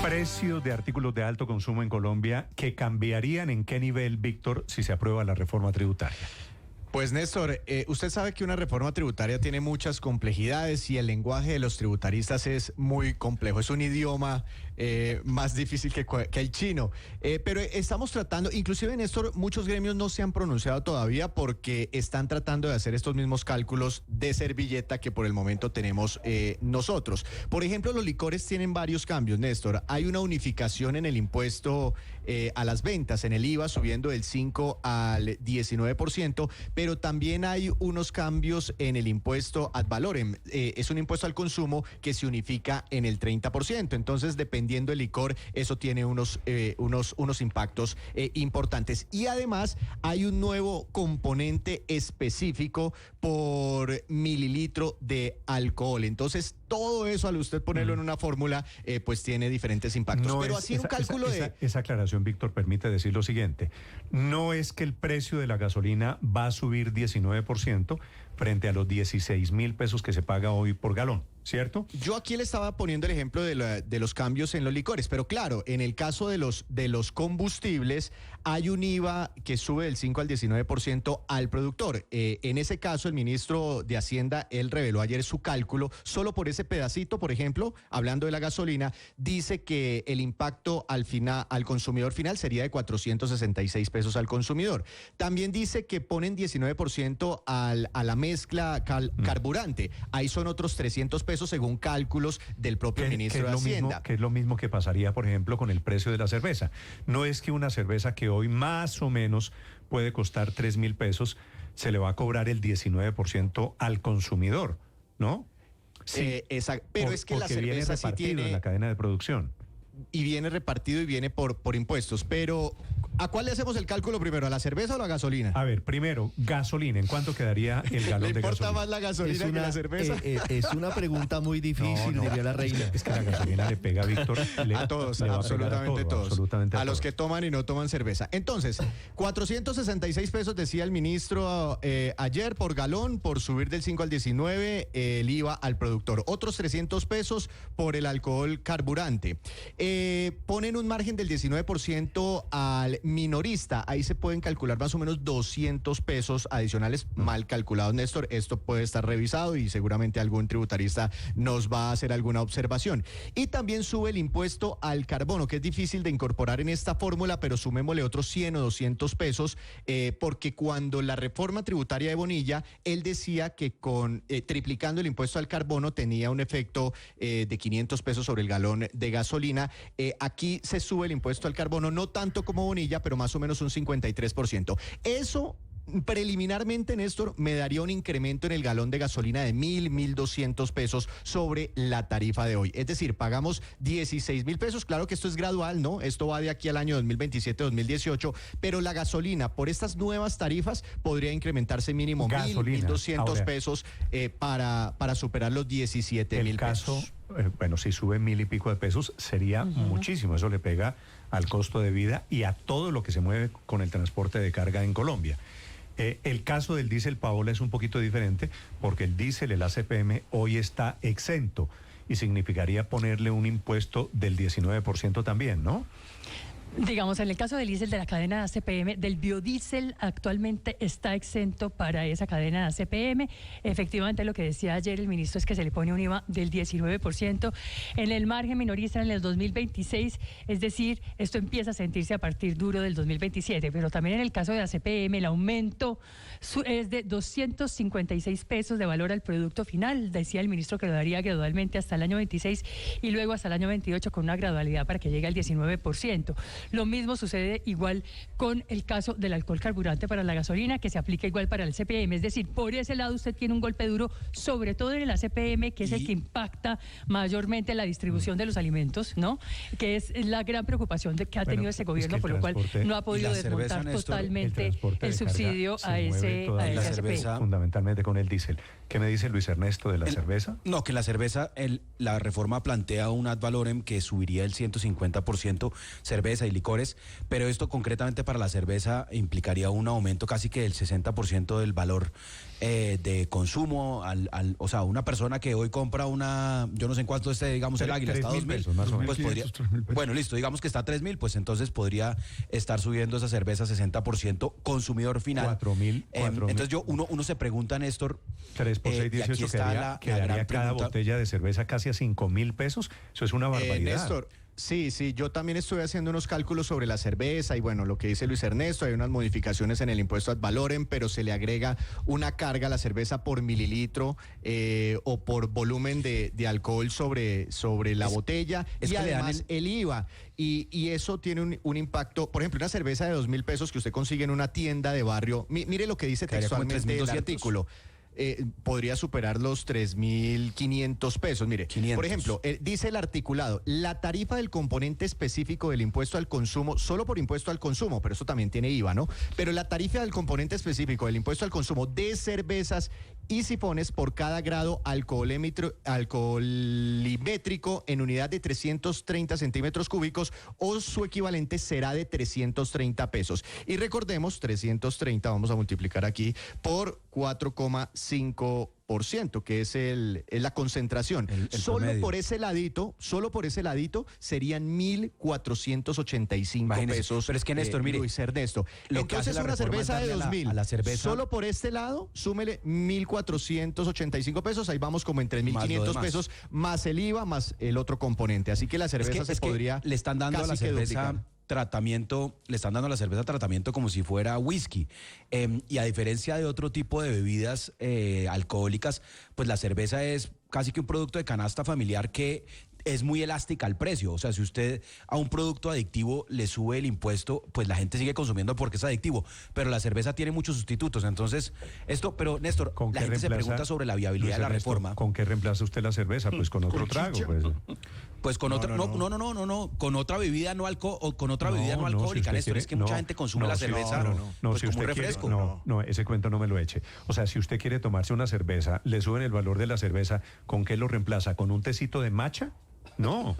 Precio de artículos de alto consumo en Colombia que cambiarían en qué nivel, Víctor, si se aprueba la reforma tributaria. Pues Néstor, usted sabe que una reforma tributaria tiene muchas complejidades y el lenguaje de los tributaristas es muy complejo. Es un idioma más difícil que el chino. Pero estamos tratando, inclusive Néstor, muchos gremios no se han pronunciado todavía porque están tratando de hacer estos mismos cálculos de servilleta que por el momento tenemos nosotros. Por ejemplo, los licores tienen varios cambios, Néstor. Hay una unificación en el impuesto a las ventas, en el IVA, subiendo del 5 al 19%, pero también hay unos cambios en el impuesto ad valorem. Es un impuesto al consumo que se unifica en el 30%. Entonces, dependiendo del licor, eso tiene unos impactos importantes. Y además, hay un nuevo componente específico por mililitro de alcohol. Entonces, todo eso, al usted ponerlo en una fórmula, pues tiene diferentes impactos. No, pero así un cálculo esa aclaración, Víctor, permite decir lo siguiente. No es que el precio de la gasolina va a subir 19% frente a los 16,000 pesos que se paga hoy por galón, ¿cierto? Yo aquí le estaba poniendo el ejemplo de los cambios en los licores, pero claro, en el caso de los combustibles, hay un IVA que sube del 5 al 19% al productor. En ese caso, el ministro de Hacienda, él reveló ayer su cálculo, solo por ese pedacito, por ejemplo, hablando de la gasolina, dice que el impacto al consumidor final sería de 466 pesos al consumidor. También dice que ponen 19% a la mezcla carburante. Ahí son otros 300 pesos según cálculos del propio ministro de Hacienda. Que es lo mismo que pasaría, por ejemplo, con el precio de la cerveza. No es que una cerveza que hoy más o menos puede costar 3,000 pesos, se le va a cobrar el 19% al consumidor, ¿no? Sí, pero es que la cerveza sí tiene en la cadena de producción. Y viene repartido y viene por impuestos. Pero, ¿a cuál le hacemos el cálculo primero? ¿A la cerveza o a la gasolina? A ver, primero, gasolina. ¿En cuánto quedaría el galón de gasolina? ¿Le importa más la gasolina que la cerveza? Es una pregunta muy difícil, diría la reina. Es que la gasolina le pega, Víctor. A todos, absolutamente todos. Absolutamente a los que toman y no toman cerveza. Entonces, 466 pesos decía el ministro ayer por galón, por subir del 5 al 19 el IVA al productor. Otros 300 pesos por el alcohol carburante. Ponen un margen del 19% al minorista. Ahí se pueden calcular más o menos 200 pesos adicionales, mal calculados, Néstor. Esto puede estar revisado y seguramente algún tributarista nos va a hacer alguna observación. Y también sube el impuesto al carbono, que es difícil de incorporar en esta fórmula, pero sumémosle otros 100 o 200 pesos, porque cuando la reforma tributaria de Bonilla, él decía que con triplicando el impuesto al carbono tenía un efecto de 500 pesos sobre el galón de gasolina. Aquí se sube el impuesto al carbono, no tanto como Bonilla, pero más o menos un 53%. Eso, preliminarmente, Néstor, me daría un incremento en el galón de gasolina de 1,200 pesos sobre la tarifa de hoy. Es decir, pagamos 16,000 pesos. Claro que esto es gradual, ¿no? Esto va de aquí al año 2027-2018, pero la gasolina, por estas nuevas tarifas, podría incrementarse mínimo 1,200 pesos para superar los 17,000 pesos. Bueno, si sube 1,000 y pico de pesos, sería muchísimo. Eso le pega al costo de vida y a todo lo que se mueve con el transporte de carga en Colombia. El caso del diésel, Paola, es un poquito diferente porque el diésel, el ACPM, hoy está exento y significaría ponerle un impuesto del 19% también, ¿no? Digamos, en el caso del diésel de la cadena de ACPM, del biodiesel actualmente está exento para esa cadena de ACPM. Efectivamente, lo que decía ayer el ministro es que se le pone un IVA del 19% en el margen minorista en el 2026, es decir, esto empieza a sentirse a partir duro del 2027, pero también en el caso de ACPM el aumento es de 256 pesos de valor al producto final. Decía el ministro que lo daría gradualmente hasta el año 26 y luego hasta el año 28 con una gradualidad para que llegue al 19%. Lo mismo sucede igual con el caso del alcohol carburante para la gasolina, que se aplica igual para el CPM. Es decir, por ese lado usted tiene un golpe duro, sobre todo en el ACPM, que es el que impacta mayormente la distribución de los alimentos, ¿no? Que es la gran preocupación que ha tenido este gobierno, por lo cual no ha podido desmontar totalmente el subsidio a ese ACPM. Fundamentalmente con el diésel. ¿Qué me dice Luis Ernesto de la cerveza? No, que la cerveza, la reforma plantea un ad valorem que subiría el 150% cerveza y licores, pero esto concretamente para la cerveza implicaría un aumento casi que del 60% del valor de consumo, o sea, una persona que hoy compra yo no sé en cuánto digamos el Águila, está a 2.000 pesos, más o menos. pues podría, bueno, listo, digamos que está a 3.000, pues entonces podría estar subiendo esa cerveza 60% consumidor final. 4.000. Entonces uno se pregunta, Néstor, 3 por 6, 18, quedaría cada botella de cerveza casi a 5.000 pesos. Eso es una barbaridad. Néstor, sí, yo también estoy haciendo unos cálculos sobre la cerveza y bueno, lo que dice Luis Ernesto, hay unas modificaciones en el impuesto ad valorem, pero se le agrega una carga a la cerveza por mililitro o por volumen de alcohol sobre la botella y además el IVA. Y eso tiene un impacto, por ejemplo, una cerveza de 2.000 pesos que usted consigue en una tienda de barrio, mire lo que dice textualmente el artículo. Podría superar los 3.500 pesos. Mire, 500. Por ejemplo, dice el articulado, la tarifa del componente específico del impuesto al consumo, solo por impuesto al consumo, pero eso también tiene IVA, ¿no? Pero la tarifa del componente específico del impuesto al consumo de cervezas y sifones por cada grado alcoholimétrico en unidad de 330 centímetros cúbicos o su equivalente será de 330 pesos. Y recordemos, 330 vamos a multiplicar aquí por 4,5%, que es la concentración. El solo promedio. por ese ladito serían 1.485 pesos. Pero es que, Néstor, mire, Luis Ernesto. lo que hace Entonces, la una reforma es cerveza de darle 2.000. a la cerveza. Solo por este lado, súmele 1.485 pesos. Ahí vamos como en 3.500 pesos, más el IVA, más el otro componente. Así que la cerveza es que podría le están dando a la casi que cerveza duplicar. tratamiento como si fuera whisky. Y a diferencia de otro tipo de bebidas alcohólicas, pues la cerveza es casi que un producto de canasta familiar que es muy elástica al precio. O sea, si usted a un producto adictivo le sube el impuesto, pues la gente sigue consumiendo porque es adictivo. Pero la cerveza tiene muchos sustitutos. Entonces, pero Néstor, la gente se pregunta sobre la viabilidad de la reforma. ¿Con qué reemplaza usted la cerveza? Pues con otro trago. Pues con otra, no, con otra bebida no alcohólica, Néstor. Es que mucha gente consume la cerveza pues si como un usted refresco. No, ese cuento no me lo eche. O sea, si usted quiere tomarse una cerveza, le suben el valor de la cerveza, ¿con qué lo reemplaza? ¿Con un tecito de matcha? No,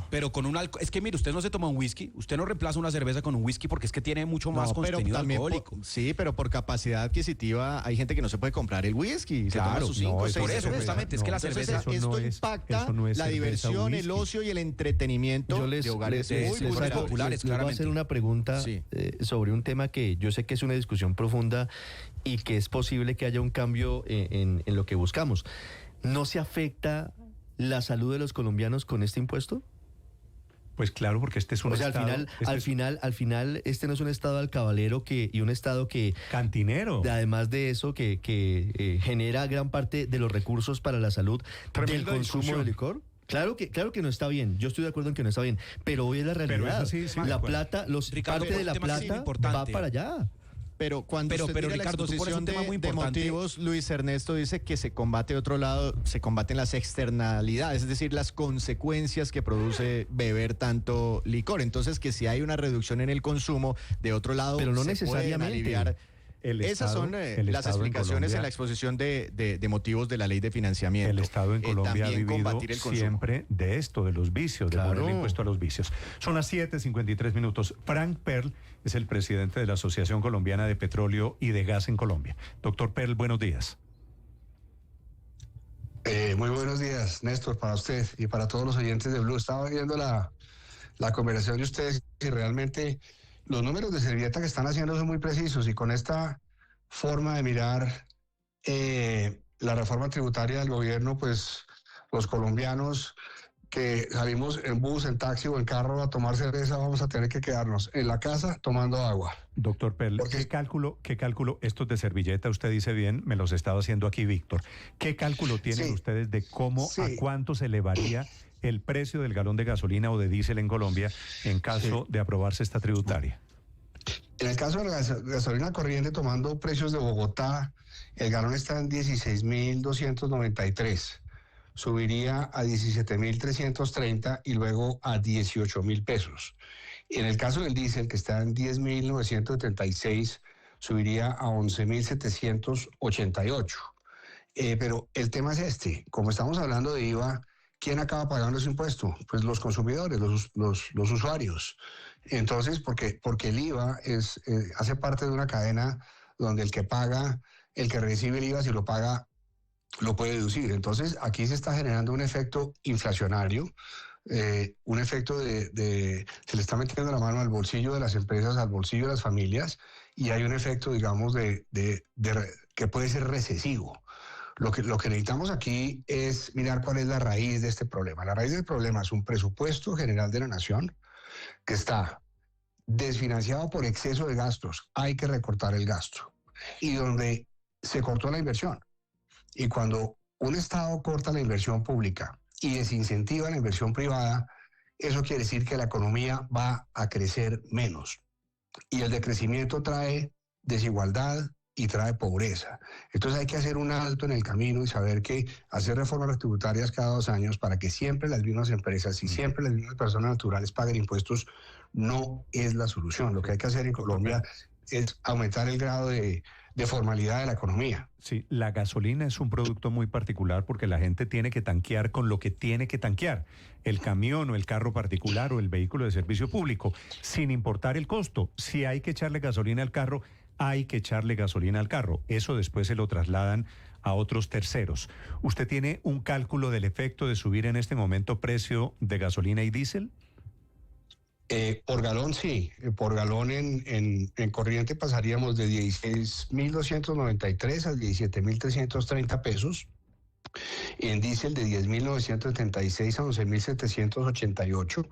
pero con un alcohol. Es que mire, usted no se toma un whisky, usted no reemplaza una cerveza con un whisky porque es que tiene mucho más contenido alcohólico. Sí, pero por capacidad adquisitiva hay gente que no se puede comprar el whisky. Claro, se toma sus 5 o 6 por eso, cervezas. justamente, es que la cerveza. Esto impacta la diversión, el ocio y el entretenimiento de hogares muy populares. Les voy a hacer una pregunta sobre un tema que yo sé que es una discusión profunda y que es posible que haya un cambio en lo que buscamos. ¿No se afecta la salud de los colombianos con este impuesto? Pues claro, porque este es un estado... al final, este no es un estado alcabalero y un estado que... Cantinero. Además de eso, que genera gran parte de los recursos para la salud del consumo de licor. Claro que no está bien. Yo estoy de acuerdo en que no está bien. Pero hoy es la realidad. La plata, parte de la plata va para allá. Pero cuando usted mira Ricardo, la exposición de motivos, Luis Ernesto dice que se combate de otro lado, se combaten las externalidades, es decir, las consecuencias que produce beber tanto licor. Entonces, que si hay una reducción en el consumo, de otro lado, pero no se necesariamente pueden aliviar. Esas son las explicaciones en la exposición de motivos de la ley de financiamiento. El Estado en Colombia ha vivido el siempre de esto, de los vicios, de poner el impuesto a los vicios. Son las 7:53 minutos. Frank Perl es el presidente de la Asociación Colombiana de Petróleo y de Gas en Colombia. Doctor Perl, buenos días. Muy buenos días, Néstor, para usted y para todos los oyentes de Blue. Estaba viendo la conversación de ustedes y realmente los números de servilleta que están haciendo son muy precisos, y con esta forma de mirar la reforma tributaria del gobierno, pues los colombianos que salimos en bus, en taxi o en carro a tomar cerveza, vamos a tener que quedarnos en la casa tomando agua. Doctor Perl, ¿qué cálculo? Estos de servilleta, usted dice bien, me los estaba haciendo aquí Víctor. ¿Qué cálculo tienen ustedes de cómo, a cuánto se elevaría el precio del galón de gasolina o de diésel en Colombia en caso de aprobarse esta tributaria? En el caso de la gasolina corriente, tomando precios de Bogotá, el galón está en 16.293. Subiría a 17.330 y luego a 18.000 pesos. En el caso del diésel, que está en 10.976, subiría a 11.788. Pero el tema es este: como estamos hablando de IVA, ¿quién acaba pagando ese impuesto? Pues los consumidores, los usuarios. Entonces, porque el IVA hace parte de una cadena donde el que recibe el IVA, si lo paga, lo puede deducir. Entonces, aquí se está generando un efecto inflacionario, un efecto se le está metiendo la mano al bolsillo de las empresas, al bolsillo de las familias, y hay un efecto, digamos, que puede ser recesivo. Lo que necesitamos aquí es mirar cuál es la raíz de este problema. La raíz del problema es un presupuesto general de la nación que está desfinanciado por exceso de gastos. Hay que recortar el gasto. Y donde se cortó la inversión. Y cuando un Estado corta la inversión pública y desincentiva la inversión privada, eso quiere decir que la economía va a crecer menos. Y el decrecimiento trae desigualdad y trae pobreza. Entonces hay que hacer un alto en el camino y saber que hacer reformas tributarias cada 2 años para que siempre las mismas empresas y siempre las mismas personas naturales paguen impuestos no es la solución. Lo que hay que hacer en Colombia es aumentar el grado de formalidad de la economía. Sí, la gasolina es un producto muy particular porque la gente tiene que tanquear con lo que tiene que tanquear, el camión o el carro particular o el vehículo de servicio público, sin importar el costo. Si hay que echarle gasolina al carro, hay que echarle gasolina al carro. Eso después se lo trasladan a otros terceros. ¿Usted tiene un cálculo del efecto de subir en este momento precio de gasolina y diésel? Por galón sí, por galón en corriente pasaríamos de 16.293 a 17.330 pesos, en diésel de 10.976 a 11.788,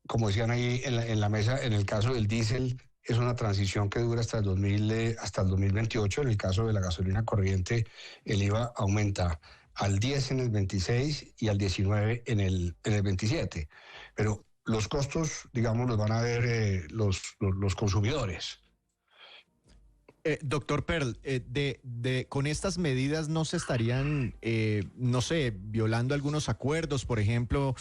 como decían ahí en la mesa, en el caso del diésel es una transición que dura hasta el 2028, en el caso de la gasolina corriente el IVA aumenta al 10 en el 26 y al 19 en el 27. Pero los costos, digamos, los van a ver los consumidores. Doctor Pearl, con estas medidas no se estarían, no sé, violando algunos acuerdos, por ejemplo,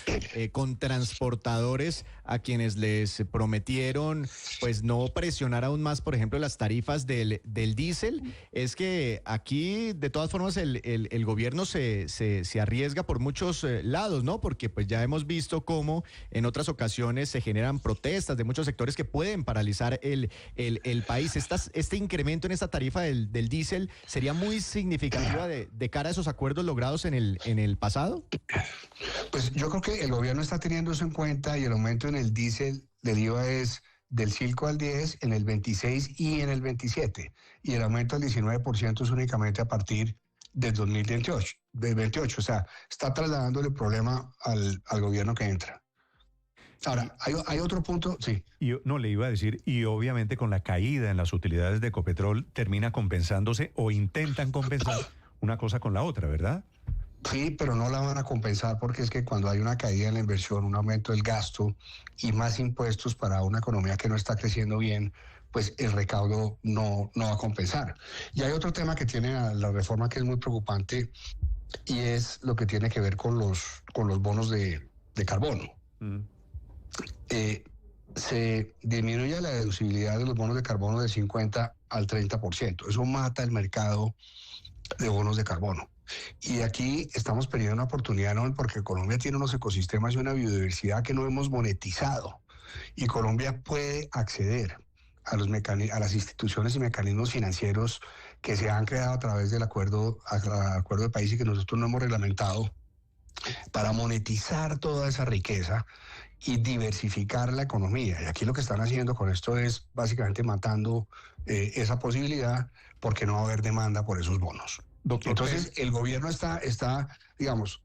con transportadores a quienes les prometieron, pues, no presionar aún más, por ejemplo, las tarifas del diésel. Es que aquí, de todas formas, el gobierno se arriesga por muchos lados, ¿no? Porque pues ya hemos visto cómo en otras ocasiones se generan protestas de muchos sectores que pueden paralizar el país. Este incremento en esta tarifa del diésel sería muy significativa de cara a esos acuerdos logrados en el pasado. Pues yo creo que el gobierno está teniendo eso en cuenta y el aumento en el diésel del IVA es del 5 al 10 en el 26 y en el 27. Y el aumento al 19% es únicamente a partir del 2028. O sea, está trasladándole el problema al gobierno que entra. Ahora, hay otro punto, sí. No, le iba a decir, y obviamente con la caída en las utilidades de Ecopetrol termina compensándose o intentan compensar una cosa con la otra, ¿verdad? Sí, pero no la van a compensar porque es que cuando hay una caída en la inversión, un aumento del gasto y más impuestos para una economía que no está creciendo bien, pues el recaudo no va a compensar. Y hay otro tema que tiene la reforma que es muy preocupante y es lo que tiene que ver con los bonos de carbono. Se disminuye la deducibilidad de los bonos de carbono del 50 al 30%. Eso mata el mercado de bonos de carbono. Y aquí estamos perdiendo una oportunidad enorme porque Colombia tiene unos ecosistemas y una biodiversidad que no hemos monetizado. Y Colombia puede acceder a las instituciones y mecanismos financieros que se han creado a través del acuerdo de país y que nosotros no hemos reglamentado para monetizar toda esa riqueza y diversificar la economía. Y aquí lo que están haciendo con esto es básicamente matando esa posibilidad porque no va a haber demanda por esos bonos. Doctor, entonces el gobierno está digamos,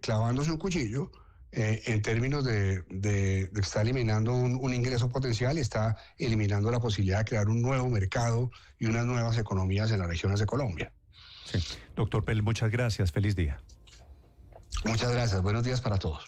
clavándose un cuchillo en términos de que está eliminando un ingreso potencial y está eliminando la posibilidad de crear un nuevo mercado y unas nuevas economías en las regiones de Colombia. Sí. Doctor Pearl, muchas gracias. Feliz día. Muchas gracias. Buenos días para todos.